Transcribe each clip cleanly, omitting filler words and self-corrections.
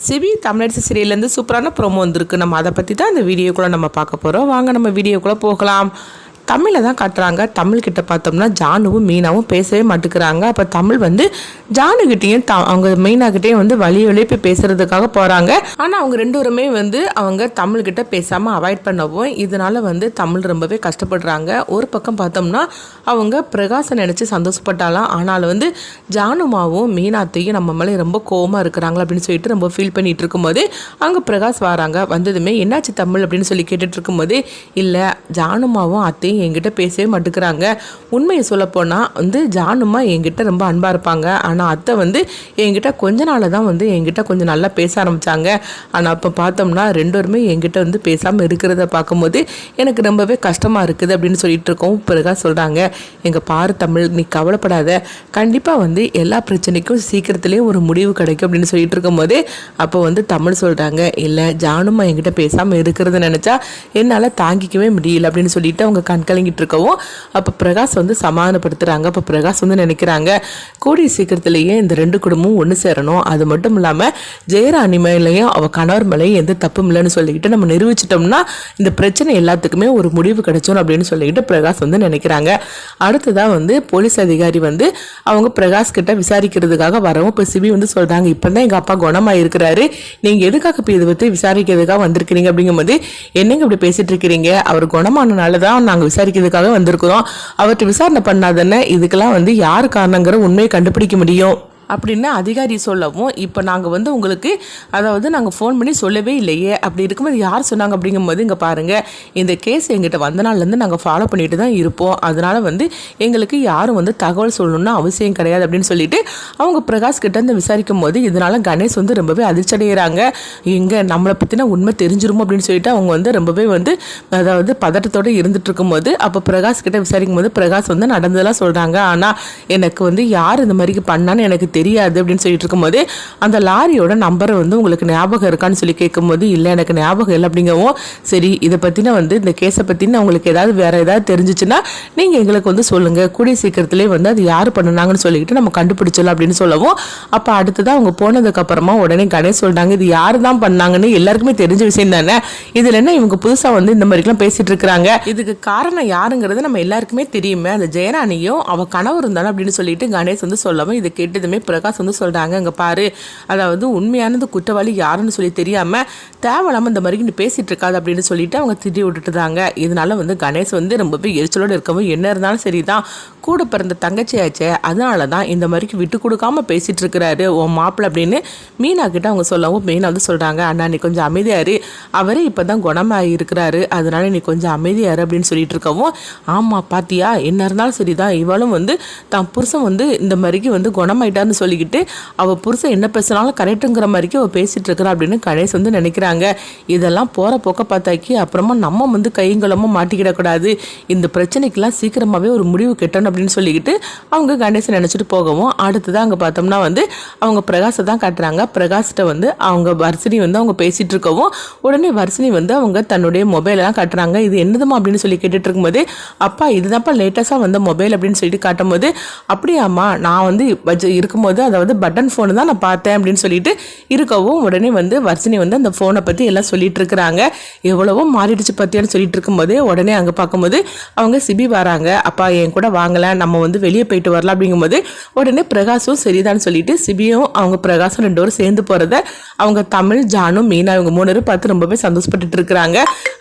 CV Tamilarasu சீரியல்லேருந்து சூப்பரான promo வந்திருக்கு. நம்ம அதை பற்றி தான் இந்த வீடியோக்குள்ளே நம்ம பார்க்க போகிறோம். வாங்க நம்ம வீடியோக்குள்ளே போகலாம். தமிழில் தான் காட்டுறாங்க. தமிழ்கிட்ட பார்த்தோம்னா ஜானுவும் மீனாவும் பேசவே மாட்டேங்கிறாங்க. அப்போ தமிழ் ஜானுக்கிட்டேயும் அவங்க மீனாக்கிட்டேயும் வழி போய் பேசுறதுக்காக போகிறாங்க. ஆனால் அவங்க ரெண்டு பேருமே அவங்க தமிழ்கிட்ட பேசாமல் அவாய்ட் பண்ணவும் இதனால் தமிழ் ரொம்பவே கஷ்டப்படுறாங்க. ஒரு பக்கம் பார்த்தோம்னா அவங்க பிரகாசை நினச்சி சந்தோஷப்பட்டாலாம். ஆனால் ஜானுமாவும் மீனாத்தையும் நம்ம மேலே ரொம்ப கோவமாக இருக்கிறாங்க அப்படின்னு சொல்லிட்டு ரொம்ப ஃபீல் பண்ணிட்டு இருக்கும்போது அங்கே பிரகாஷ் வராங்க. வந்ததுமே என்னாச்சு தமிழ் அப்படின்னு சொல்லி கேட்டுட்டு இருக்கும்போது இல்லை ஜானுமாவும் அத்தையும் என்கிட்ட பேசவே மாட்டேங்கிறாங்க. உண்மையை சொல்லப்போனால் ஜானுமா என்கிட்ட ரொம்ப அன்பாக இருப்பாங்க. ஆனால் அத்தை என்கிட்ட கொஞ்ச நாள் தான் என்கிட்ட கொஞ்சம் நல்லா பேச ஆரம்பித்தாங்க. ஆனால் அப்போ பார்த்தோம்னா ரெண்டு பேருமே என்கிட்ட பேசாமல் இருக்கிறத பார்க்கும்போது எனக்கு ரொம்பவே கஷ்டமாக இருக்குது அப்படின்னு சொல்லிட்டு இருக்கோம். பிறகு சொல்கிறாங்க எங்கள் பாரு தமிழ் நீ கவலைப்படாத, கண்டிப்பாக எல்லா பிரச்சனைக்கும் சீக்கிரத்துலேயே ஒரு முடிவு கிடைக்கும் அப்படின்னு சொல்லிட்டு இருக்கும்போது அப்போ தமிழ் சொல்கிறாங்க இல்லை ஜானுமா என்கிட்ட பேசாமல் இருக்கிறத நினச்சா என்னால் தாங்கிக்கவே முடியல அப்படின்னு சொல்லிட்டு அவங்க கலங்கிட்டு இருக்கவும் அப்போ பிரகாஷ் சமாதானப்படுத்துகிறாங்க. அப்போ பிரகாஷ் நினைக்கிறாங்க கூடிய சீக்கிரத்திலேயே இந்த ரெண்டு குடும்பமும் ஒன்று சேரணும். அது மட்டும் இல்லாமல் ஜெயராணி மேலேயும் அவள் கணவர் மேலேயும் எந்த தப்பும் இல்லைன்னு சொல்லிக்கிட்டு நம்ம நிரூபிச்சிட்டோம்னா இந்த பிரச்சனை எல்லாத்துக்குமே ஒரு முடிவு கிடைச்சோம் அப்படின்னு சொல்லிக்கிட்டு பிரகாஷ் நினைக்கிறாங்க. அடுத்ததாக போலீஸ் அதிகாரி அவங்க பிரகாஷ் கிட்ட விசாரிக்கிறதுக்காக வரவும் இப்போ சிபி சொல்கிறாங்க இப்போ தான் எங்கள் அப்பா குணமாக இருக்கிறாரு, நீங்கள் எதுக்காக இப்போ இதை பற்றி விசாரிக்கிறதுக்காக வந்திருக்கிறீங்க அப்படிங்கும்போது என்னங்க இப்படி பேசிட்டு இருக்கிறீங்க, அவர் குணமானனால தான் நாங்கள் விசாரிக்கிறதுக்காக வந்திருக்கிறோம், அவர்கிட்ட விசாரணை பண்ணாதானே இதுக்கெல்லாம் யார் காரணங்கிற உண்மையை கண்டுபிடிக்க முடியும் அப்படின்னு அதிகாரி சொல்லவும் இப்போ நாங்கள் உங்களுக்கு நாங்கள் ஃபோன் பண்ணி சொல்லவே இல்லையே, அப்படி இருக்கும்போது யார் சொன்னாங்க அப்படிங்கும்போது இங்கே பாருங்கள் இந்த கேஸ் எங்கிட்ட வந்த நாள்லேருந்து நாங்கள் ஃபாலோ பண்ணிட்டு தான் இருப்போம், அதனால் எங்களுக்கு யாரும் தகவல் சொல்லணும்னு அவசியம் கிடையாது அப்படின்னு சொல்லிட்டு அவங்க பிரகாஷ் கிட்ட விசாரிக்கும் போது இதனால் கணேஷ் ரொம்பவே அதிர்ச்சி அடைகிறாங்க. எங்கே நம்மளை பற்றின உண்மை தெரிஞ்சிரும் அப்படின்னு சொல்லிட்டு அவங்க ரொம்பவே பதட்டத்தோடு இருந்துட்டு இருக்கும்போது அப்போ பிரகாஷ் கிட்ட விசாரிக்கும் போது பிரகாஷ் நடந்ததெல்லாம் சொல்கிறாங்க. ஆனால் எனக்கு யார் இந்த மாதிரி பண்ணான்னு எனக்கு தெரியாது அப்படின்னு சொல்லிட்டு இருக்கும்போது அந்த லாரியோட நம்பரை உங்களுக்கு ஞாபகம் இருக்கான்னு சொல்லி கேட்கும்போது இல்லை எனக்கு ஞாபகம் இல்லை அப்படிங்கவும் சரி இதை பற்றின இந்த கேஸை பற்றின உங்களுக்கு ஏதாவது வேற ஏதாவது தெரிஞ்சிச்சுன்னா நீங்கள் எங்களுக்கு சொல்லுங்கள், கூடிய சீக்கிரத்திலே அது யார் பண்ணுனாங்கன்னு சொல்லிக்கிட்டு நம்ம கண்டுபிடிச்சலாம் அப்படின்னு சொல்லவும் அப்போ அடுத்ததான் அவங்க போனதுக்கு அப்புறமா உடனே கணேஷ் சொல்றாங்க இது யார் தான் பண்ணாங்கன்னு எல்லாருக்குமே தெரிஞ்ச விஷயம் தானே, இதில் என்ன இவங்க புதுசாக இந்த மாதிரிலாம் பேசிட்டு இருக்கிறாங்க, இதுக்கு காரணம் யாருங்கிறது நம்ம எல்லாருக்குமே தெரியுமே, அந்த ஜெயராணியும் அவ கனவு இருந்தாலும் அப்படின்னு சொல்லிட்டு கணேஷ் சொல்லவும் இதை கேட்டதுமே பிரகாஷ் சொல்றாங்க இங்க பாரு அதாவது உண்மையானது குற்றவாளி யாருன்னு சொல்லி தெரியாம தேவையில்லாம இந்த மாதிரி நீ பேசிட்டு இருக்காது அப்படின்னு சொல்லிட்டு அவங்க திட்டி விட்டுட்டுதாங்க. இதனால கணேஷ் ரொம்பவே எரிச்சலோடு இருக்கவும் என்ன இருந்தாலும் சரிதான் கூட பிறந்த தங்கச்சியாச்சே அதனாலதான் இந்த மாதிரி விட்டு கொடுக்காம பேசிட்டு இருக்கிறாரு உன் மாப்பிள்ள அப்படின்னு மீனா கிட்ட அவங்க சொல்லவும் மீனா சொல்றாங்க அண்ணா நீ கொஞ்சம் அமைதியாரு, அவரே இப்பதான் குணமாகி இருக்கிறாரு அதனால நீ கொஞ்சம் அமைதியாரு அப்படின்னு சொல்லிட்டு இருக்கவும் ஆமா பாத்தியா என்ன இருந்தாலும் சரிதான் இவளும் தான் புருஷன் இந்த மாதிரிக்கு குணமாயிட்டாருன்னு சொல்லிக்கிட்டு அவள் புருஷன் என்ன பேசினாலும் கரெக்டுங்கிற மாதிரிக்கு அவள் பேசிட்டு இருக்கிறா அப்படின்னு கணேஷ் நினைக்கிறாங்க. இதெல்லாம் போற போக்க பார்த்தாக்கி அப்புறமா நம்ம கையங்கலமாக மாட்டிக்கிடக்கூடாது, இந்த பிரச்சனைக்கெல்லாம் சீக்கிரமாகவே ஒரு முடிவு கெட்டணும் அப்படின்னு சொல்லிக்கிட்டு அவங்க கணேஷை நினச்சிட்டு போகவும் அடுத்ததான் அங்கே பார்த்தோம்னா அவங்க பிரகாஷை தான் காட்டுறாங்க. பிரகாஷ்கிட்ட அவங்க வர்ஷினி அவங்க பேசிட்டு இருக்கவும் உடனே வர்ஷினி அவங்க தன்னுடைய மொபைலெல்லாம் காட்டுறாங்க. இது என்னதுமா அப்படின்னு சொல்லி கேட்டுட்டு இருக்கும்போது அப்பா இதுதான்ப்பா லேட்டஸ்டாக மொபைல் அப்படின்னு சொல்லிட்டு காட்டும் போது அப்படியாம்மா நான் இருக்கும்போது அதாவது பட்டன் ஃபோனு தான் நான் பார்த்தேன் அப்படின்னு சொல்லிட்டு இருக்கவும் உடனே வர்ஷினி அந்த ஃபோனை பற்றி எல்லாம் சொல்லிட்டு இருக்கிறாங்க. எவ்வளவோ மாறிடுச்சு பற்றியான்னு சொல்லிட்டு இருக்கும்போது உடனே அங்கே பார்க்கும்போது அவங்க சிபி வராங்க. அப்பா என் கூட வாங்கலை நம்ம வெளியே போயிட்டு வரலாம் அப்படிங்கும்போது உடனே பிரகாஷும் சரிதான்னு சொல்லிட்டு சிபியும் அவங்க பிரகாஷும் ரெண்டு பேரும் சேர்ந்து போகிறத அவங்க தமிழ் ஜானும் மீனா இவங்க மூணு பேரும் பார்த்து ரொம்பவே சந்தோஷப்பட்டுட்டு இருக்கிறாங்க.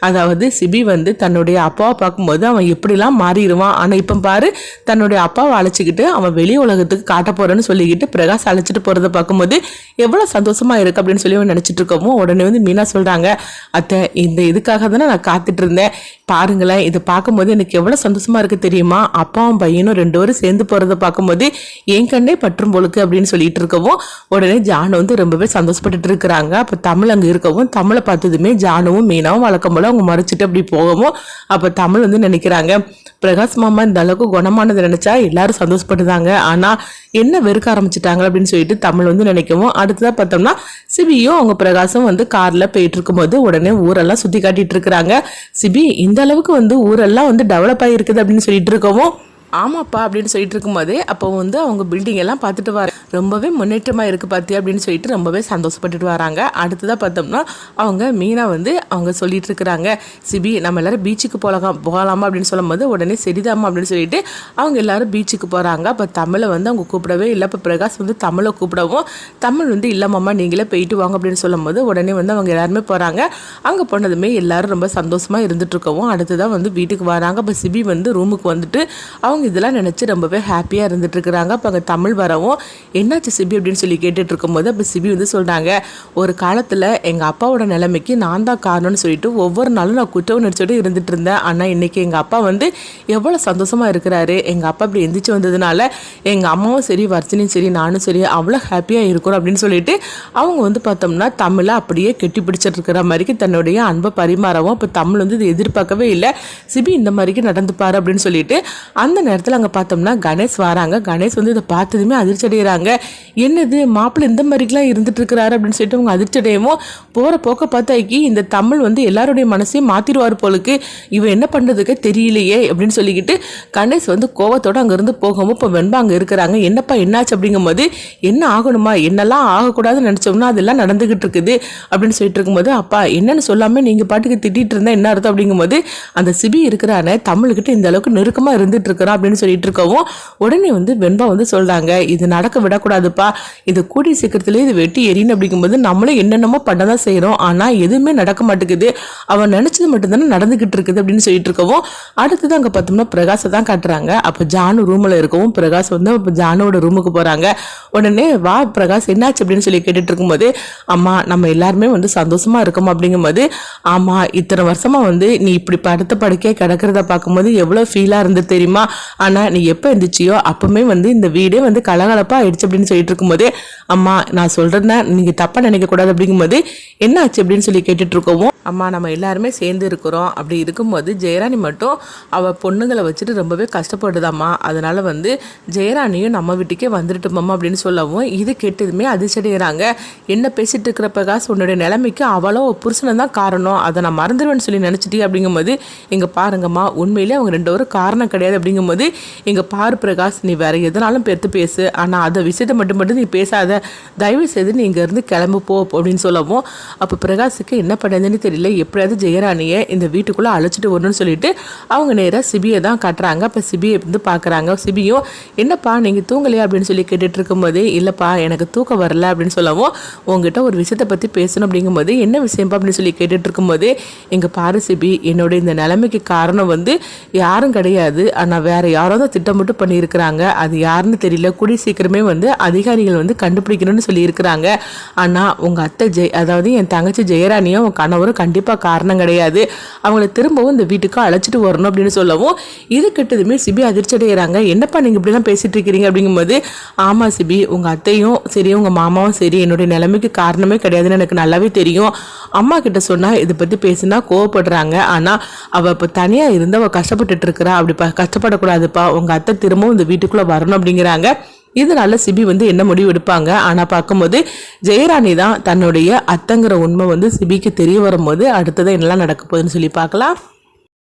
அதாவது சிபி தன்னுடைய அப்பாவை பார்க்கும்போது அவன் எப்படிலாம் மாறிடுவான், ஆனால் இப்போ பாரு தன்னுடைய அப்பாவை அழைச்சிக்கிட்டு அவன் வெளி உலகத்துக்கு காட்ட போறேன்னு சொல்லிக்கிட்டு பிரகாஷ் அழைச்சிட்டு போறதை பார்க்கும்போது எவ்வளவு சந்தோஷமா இருக்கு அப்படின்னு சொல்லி நினைச்சிட்டு இருக்கவும் உடனே மீனா சொல்றாங்க அத்தை இந்த இதுக்காக தானே நான் காத்துட்டு இருந்தேன், பாருங்களேன் இதை பார்க்கும்போது எனக்கு எவ்வளவு சந்தோஷமா இருக்கு தெரியுமா, அப்பாவும் பையனும் ரெண்டு பேரும் சேர்ந்து போறதை பார்க்கும்போது என் கண்ணே பற்றும் போலுக்கு அப்படின்னு சொல்லிட்டு இருக்கவும் உடனே ஜானு ரொம்பவே சந்தோஷப்பட்டுட்டு இருக்கிறாங்க. அப்ப தமிழ் அங்க இருக்கவும் தமிழை பார்த்ததுமே ஜானுவும் மீனாவும் வழக்கம் போல அவங்க மறைச்சிட்டு அப்படி போகவும் அப்ப தமிழ் நினைக்கிறாங்க பிரகாஷ் மாமா இந்த அளவுக்கு குணமானது நினைச்சா எல்லாரும் சந்தோஷப்பட்டுதாங்க, ஆனா என்ன வெறுக்க ஆரம்பிச்சுட்டாங்க அப்படின்னு சொல்லிட்டு தமிழ் நினைக்கவும் அடுத்ததா பார்த்தோம்னா சிபியும் அவங்க பிரகாஷும் கார்ல போயிட்டு இருக்கும்போது உடனே ஊரெல்லாம் சுத்தி காட்டிட்டு இருக்கிறாங்க. சிபி இந்த அளவுக்கு ஊரெல்லாம் டெவலப் ஆகி இருக்குது அப்படின்னு சொல்லிட்டு இருக்கவும் ஆமாப்பா அப்படின்னு சொல்லிட்டு இருக்கும்போதே அப்போ வந்து அவங்க பில்டிங் எல்லாம் பார்த்துட்டு வர ரொம்பவே முன்னேற்றமாக இருக்குது பார்த்தியா அப்படின்னு சொல்லிட்டு ரொம்பவே சந்தோஷப்பட்டுட்டு வராங்க. அடுத்ததாக பார்த்தோம்னா அவங்க மீனா வந்து அவங்க சொல்லிட்டு இருக்கிறாங்க, சிபி நம்ம எல்லோரும் பீச்சுக்கு போகலாமா அப்படின்னு சொல்லும்போது உடனே சரிதாம்மா அப்படின்னு சொல்லிட்டு அவங்க எல்லோரும் பீச்சுக்கு போகிறாங்க. அப்போ தமிழை வந்து அவங்க கூப்பிடவே இல்லை. இப்போ பிரகாஷ் வந்து தமிழை கூப்பிடவும் தமிழ் வந்து இல்லைம்மா நீங்களே போயிட்டு வாங்க அப்படின்னு சொல்லும்போது உடனே வந்து அவங்க எல்லாருமே போகிறாங்க. அங்கே போனதுமே எல்லோரும் ரொம்ப சந்தோஷமாக இருந்துட்டு இருக்கவும் அடுத்ததாக வந்து வீட்டுக்கு வராங்க. இப்போ சிபி வந்து ரூமுக்கு வந்துட்டு அவங்க இதெல்லாம் நினச்சி ரொம்பவே ஹாப்பியாக இருந்துட்டு இருக்கிறாங்க. அப்போ அங்கே தமிழ் வரவும் என்னாச்சு சிபி அப்படின்னு சொல்லி கேட்டுட்டு இருக்கும்போது அப்போ சிபி வந்து சொல்கிறாங்க, ஒரு காலத்தில் எங்கள் அப்பாவோட நிலைமைக்கு நான் தான் காரணம்னு சொல்லிட்டு ஒவ்வொரு நாளும் நான் குற்ற உணர்ச்சியோடு இருந்துட்டு இருந்தேன். ஆனால் இன்றைக்கி எங்கள் அப்பா வந்து எவ்வளோ சந்தோஷமாக இருக்கிறாரு. எங்கள் அப்பா இப்படி எந்திரிச்சு வந்ததுனால எங்கள் அம்மாவும் சரி வர்ச்சினியும் சரி நானும் சரி அவ்வளோ ஹாப்பியாக இருக்கிறோம் அப்படின்னு சொல்லிட்டு அவங்க வந்து பார்த்தோம்னா தமிழை அப்படியே கெட்டி பிடிச்சிட்டு இருக்கிற மாதிரிக்கு தன்னுடைய அன்பை பரிமாறவும் அப்போ தமிழ் வந்து இது எதிர்பார்க்கவே இல்லை. சிபி இந்த மாதிரிக்கு நடந்துப்பார் அப்படின்னு சொல்லிட்டு அந்த நேரத்தில் அங்கே பார்த்தோம்னா கணேஷ் வராங்க. கணேஷ் வந்து இதை பார்த்ததுமே அதிர்ச்சி அடைகிறாங்க. என்னது மாப்பிள்ளை இந்த மாதிரிக்கெலாம் இருந்துட்டு இருக்கிறாரு அப்படின்னு சொல்லிட்டு அவங்க அதிர்ச்சி அடையவும் போகிற போக்க பார்த்தாக்கி இந்த தமிழ் வந்து எல்லாருடைய மனசையும் மாற்றிடுவார் போலுக்கு, இவன் என்ன பண்ணுறதுக்கு தெரியலையே அப்படின்னு சொல்லிக்கிட்டு கணேஷ் வந்து கோவத்தோடு அங்கேருந்து போகவும் இப்போ வெண்பா அங்கே இருக்கிறாங்க. என்னப்பா என்னாச்சு அப்படிங்கும்போது என்ன ஆகணுமா என்னெல்லாம் ஆகக்கூடாதுன்னு நினச்சோம்னா அதெல்லாம் நடந்துக்கிட்டு இருக்குது அப்படின்னு சொல்லிட்டு இருக்கும்போது அப்பா என்னன்னு சொல்லாமல் நீங்கள் பாட்டுக்கு திட்டிகிட்டு இருந்தால் என்ன அர்த்தம் அப்படிங்கும்போது அந்த சிபி இருக்கிறானே தமிழ்கிட்ட இந்த அளவுக்கு நெருக்கமாக இருந்துட்டு இருக்கிறான் அப்படின்னு சொல்லிட்டு இருக்கவும் உடனே வந்து வெண்பா வந்து சொல்றாங்க, இது நடக்க விடக்கூடாதுப்பா, இது கூடிய சீக்கிரத்திலே இது வெட்டி எறின்னு அப்படிங்கும்போது நம்மளும் என்னென்னமோ பண்ணதான் செய்யறோம், ஆனா எதுவுமே நடக்க மாட்டேங்குது, அவன் நினைச்சது மட்டும்தானே நடந்துகிட்டு இருக்குது அப்படின்னு சொல்லிட்டு இருக்கவும் அடுத்தது அங்க பார்த்தோம்னா பிரகாஷை தான் காட்டுறாங்க. அப்ப ஜானு ரூம்ல இருக்கவும் பிரகாஷ் வந்து ஜானுவோட ரூமுக்கு போறாங்க. உடனே வா பிரகாஷ் என்னாச்சு அப்படின்னு சொல்லி கேட்டுட்டு இருக்கும்போது அம்மா நம்ம எல்லாருமே வந்து சந்தோஷமா இருக்கோம் அப்படிங்கும்போது ஆமா இத்தனை வருஷமா வந்து நீ இப்படி படுத்த படுக்கையே கிடக்கிறத பார்க்கும்போது எவ்வளவு ஃபீலா இருந்து தெரியுமா, ஆனால் நீ எப்போ இருந்துச்சியோ அப்பவுமே வந்து இந்த வீடே வந்து கலகலப்பாக ஆயிடுச்சு அப்படின்னு சொல்லிட்டு இருக்கும்போது அம்மா நான் சொல்கிறேன்னா நீங்கள் தப்பாக நினைக்கக்கூடாது அப்படிங்கும்போது என்ன ஆச்சு அப்படின்னு சொல்லி கேட்டுட்டு இருக்கவும் அம்மா நம்ம எல்லாருமே சேர்ந்து இருக்கிறோம், அப்படி இருக்கும்போது ஜெயராணி மட்டும் அவள் பொண்ணுங்களை வச்சுட்டு ரொம்பவே கஷ்டப்படுதாம்மா, அதனால் வந்து ஜெயராணியும் நம்ம வீட்டுக்கே வந்துட்டுமாம்மா அப்படின்னு சொல்லவும் இது கேட்டதுமே அதிர்ச்சடைகிறாங்க. என்ன பேசிட்டு இருக்கிற பிரகாஷ் உன்னுடைய நிலைமைக்கு அவளோ புருஷனை தான் காரணம், அதை நான் மறந்துடுவேன்னு சொல்லி நினச்சிட்டே அப்படிங்கும்போது இங்கே பாருங்கம்மா உண்மையிலே அவங்க ரெண்டு பேரும் காரணம் கிடையாது அப்படிங்கும்போது இங்கே பாரு பிரகாஷ் நீ வேற எதனாலும் பெற்று பேசு, ஆனால் அதை விஷயத்தை மட்டும் நீ பேசாத, தயவு செய்து நீ இங்கேருந்து கிளம்பு போ அப்படின்னு சொல்லவும் அப்போ பிரகாஷுக்கு என்ன பண்ணுறதுன்னு தெரியல, எப்படியாவது ஜெயராணியை இந்த வீட்டுக்குள்ளே அழைச்சிட்டு வரணும்னு சொல்லிட்டு அவங்க நேராக சிபியை தான் காட்டுறாங்க. அப்போ சிபியை வந்து பார்க்குறாங்க. சிபியும் என்னப்பா நீங்கள் தூங்கலையா அப்படின்னு சொல்லி கேட்டுட்டு இருக்கும்போது இல்லைப்பா எனக்கு தூக்கம் வரல அப்படின்னு சொல்லவும் உங்ககிட்ட ஒரு விஷயத்தை பற்றி பேசணும் அப்படிங்கும்போது என்ன விஷயம்ப்பா அப்படின்னு சொல்லி கேட்டுட்டு இருக்கும்போது எங்கள் பாரு சிபி என்னோட இந்த நிலைமைக்கு காரணம் வந்து யாரும் கிடையாது, ஆனால் வேற யாரோ தான் திட்டமிட்டு பண்ணியிருக்கிறாங்க, அது யாருன்னு தெரியல, கூடிய சீக்கிரமே வந்து அதிகாரிகள் வந்து கண்டுபிடிக்கணும்னு சொல்லியிருக்கிறாங்க, ஆனால் உங்கள் அத்தை அதாவது என் தங்கச்சி ஜெயராணியும் உன் கணவரும் கண்டிப்பாக காரணம் கிடையாது, அவங்கள திரும்பவும் இந்த வீட்டுக்கு அழைச்சிட்டு வரணும் அப்படின்னு சொல்லவும் இது கிட்டதுமே சிபி அதிர்ச்சி அடைகிறாங்க. என்னப்பா நீங்கள் இப்படிலாம் பேசிட்டு இருக்கிறீங்க அப்படிங்கும்போது ஆமாம் சிபி உங்கள் அத்தையும் சரி உங்கள் மாமாவும் சரி என்னுடைய நிலைமைக்கு காரணமே கிடையாதுன்னு எனக்கு நல்லாவே தெரியும், அம்மா கிட்ட சொன்னால் இதை பற்றி பேசினா கோவப்படுறாங்க, ஆனால் அவள் இப்போ தனியாக இருந்து அவள் கஷ்டப்பட்டுட்டு இருக்கிறா, அப்படி கஷ்டப்படக்கூடாதுப்பா, உங்கள் அத்தை திரும்பவும் இந்த வீட்டுக்குள்ளே வரணும் அப்படிங்கிறாங்க. இதனால சிபி வந்து என்ன முடிவு எடுப்பாங்க, ஆனால் பார்க்கும்போது ஜெயராணி தான் தன்னுடைய அத்தைங்கிற உண்மை வந்து சிபிக்கு தெரிய வரும்போது அடுத்தது என்னெல்லாம் நடக்க போகுதுன்னு சொல்லி பார்க்கலாம்.